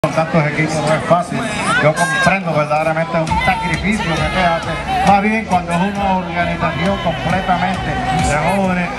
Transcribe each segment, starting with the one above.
Con tantos equipos no es fácil. Yo comprendo verdaderamente un sacrificio que se hace. Más bien cuando es una organización completamente de jóvenes,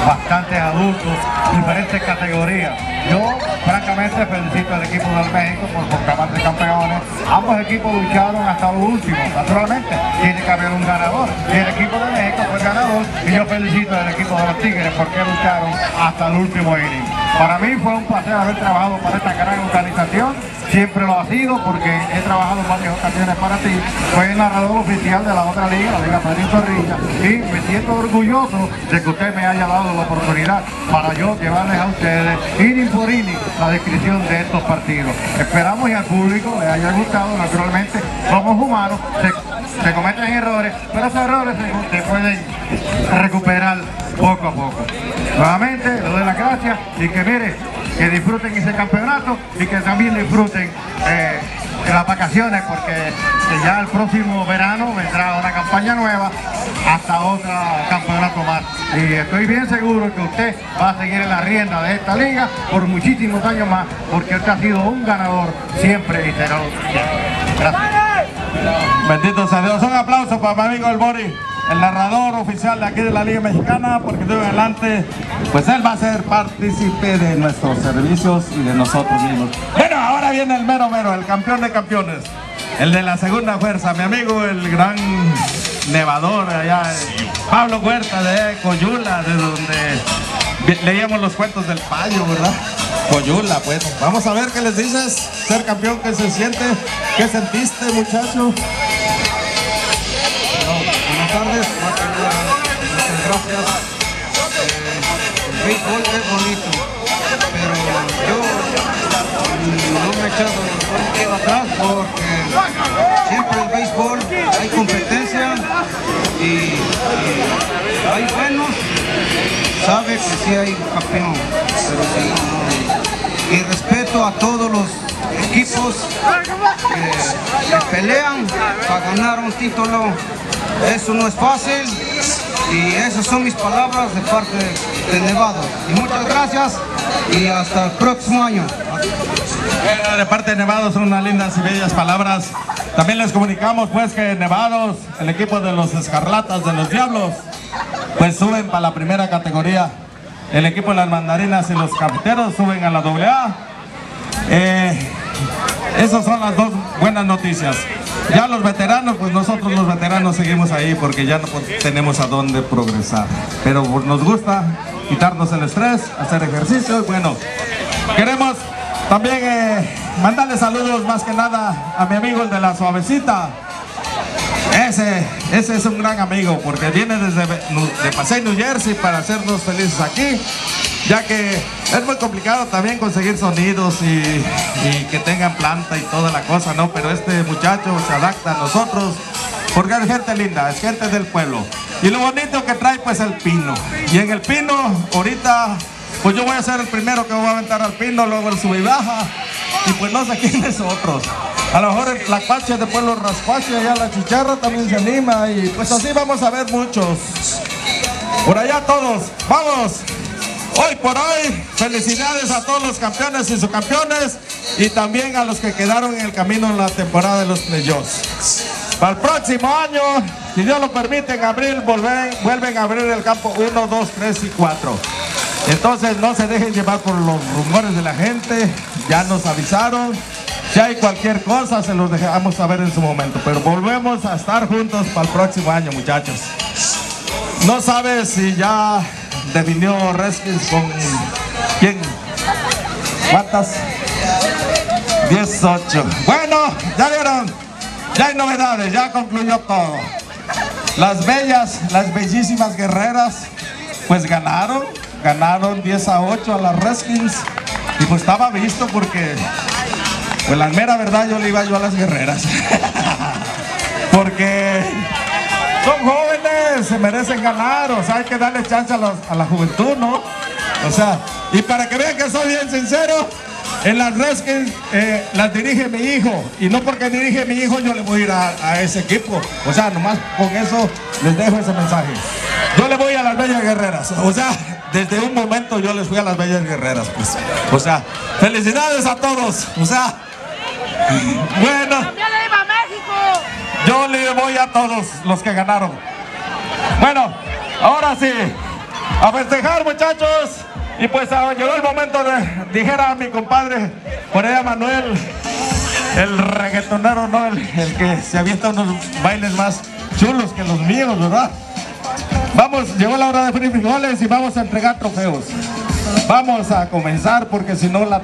bastantes adultos, diferentes categorías. Yo francamente felicito al equipo del México por proclamarse campeones. Ambos equipos lucharon hasta lo último. Naturalmente tiene que haber un ganador. Y el equipo de México fue el ganador. Y yo felicito al equipo de los Tigres porque lucharon hasta el último inning. Para mí fue un placer haber trabajado para esta gran organización. Siempre lo ha sido porque he trabajado en varias ocasiones para ti. Soy el narrador oficial de la otra liga, la Liga Pedrín Zorrilla, y me siento orgulloso de que usted me haya dado la oportunidad para yo llevarles a ustedes, inning por inning, la descripción de estos partidos. Esperamos y al público le haya gustado. Naturalmente somos humanos, se cometen errores, pero esos errores se pueden recuperar poco a poco. Nuevamente le doy las gracias y que mire, que disfruten ese campeonato y que también disfruten las vacaciones, porque ya el próximo verano vendrá una campaña nueva hasta otro campeonato más. Y estoy bien seguro que usted va a seguir en la rienda de esta liga por muchísimos años más, porque usted ha sido un ganador siempre y será. Gracias. Bendito sea Dios. Un aplauso para mi amigo el Bori, el narrador oficial de aquí de la Liga Mexicana, porque de hoy en adelante, pues él va a ser partícipe de nuestros servicios y de nosotros mismos. Bueno, ahora viene el mero mero, el campeón de campeones, el de la segunda fuerza, mi amigo, el gran nevador allá, Pablo Huerta de Coyula, de donde leíamos los cuentos del payo, ¿verdad? Coyula, pues. Vamos a ver qué les dices, ser campeón, qué se siente, qué sentiste, muchacho. Buenas tardes, muchas gracias. El béisbol es bonito, pero yo no me he echado un pie atrás porque siempre el béisbol hay competencia y hay buenos, sabe que sí hay campeón, pero sí, y respeto a todos los equipos que pelean para ganar un título. Eso no es fácil y esas son mis palabras de parte de Nevados. Y muchas gracias y hasta el próximo año. Bueno, de parte de Nevados son unas lindas y bellas palabras. También les comunicamos pues que Nevados, el equipo de los Escarlatas de los Diablos, pues suben para la primera categoría. El equipo de las Mandarinas y los Cafeteros suben a la AA. Esas son las dos buenas noticias. Ya los veteranos, pues nosotros los veteranos seguimos ahí porque ya no tenemos a dónde progresar. Pero nos gusta quitarnos el estrés, hacer ejercicio. Bueno, queremos también mandarle saludos más que nada a mi amigo el de la Suavecita. Ese es un gran amigo porque viene desde de Pasay, New Jersey para hacernos felices aquí, ya que es muy complicado también conseguir sonidos y que tengan planta y toda la cosa, ¿no? Pero este muchacho se adapta a nosotros porque es gente linda, es gente del pueblo. Y lo bonito que trae pues el pino. Y en el pino, ahorita, pues yo voy a ser el primero que voy a aventar al pino, luego el sub y baja. Y pues no sé quiénes otros. A lo mejor el Tlacuache de Pueblo Rascuache, allá la Chicharra también se anima. Y pues así vamos a ver muchos. Por allá todos, ¡vamos! Hoy por hoy, felicidades a todos los campeones y subcampeones y también a los que quedaron en el camino en la temporada de los playoffs. Para el próximo año, si Dios lo permite, en abril vuelven a abrir el campo 1, 2, 3 y 4. Entonces no se dejen llevar por los rumores de la gente, ya nos avisaron. Si hay cualquier cosa, se los dejamos saber en su momento, pero volvemos a estar juntos para el próximo año, muchachos. No sabes si ya definió Redskins con quién, ¿cuántas? 18. Bueno, ya vieron, ya hay novedades, ya concluyó todo. Las bellísimas guerreras, pues ganaron 10-8 a las Redskins. Y pues estaba visto porque, pues la mera verdad, yo le iba a las guerreras. Porque son jóvenes, se merecen ganar, o sea, hay que darle chance a la juventud, ¿no? O sea, y para que vean que soy bien sincero, en las Redskins las dirige mi hijo, y no porque dirige mi hijo yo le voy a ir a ese equipo. O sea, nomás con eso les dejo ese mensaje. Yo le voy a las Bellas Guerreras, o sea, desde un momento yo les fui a las Bellas Guerreras, pues. O sea, felicidades a todos, o sea, Bueno, yo le voy a todos los que ganaron. Bueno, ahora sí, a festejar, muchachos. Y pues llegó el momento de, dijera mi compadre, por allá Manuel, el reggaetonero, ¿no? El que se avienta unos bailes más chulos que los míos, ¿verdad? Vamos, llegó la hora de frijoles y vamos a entregar trofeos. Vamos a comenzar porque si no la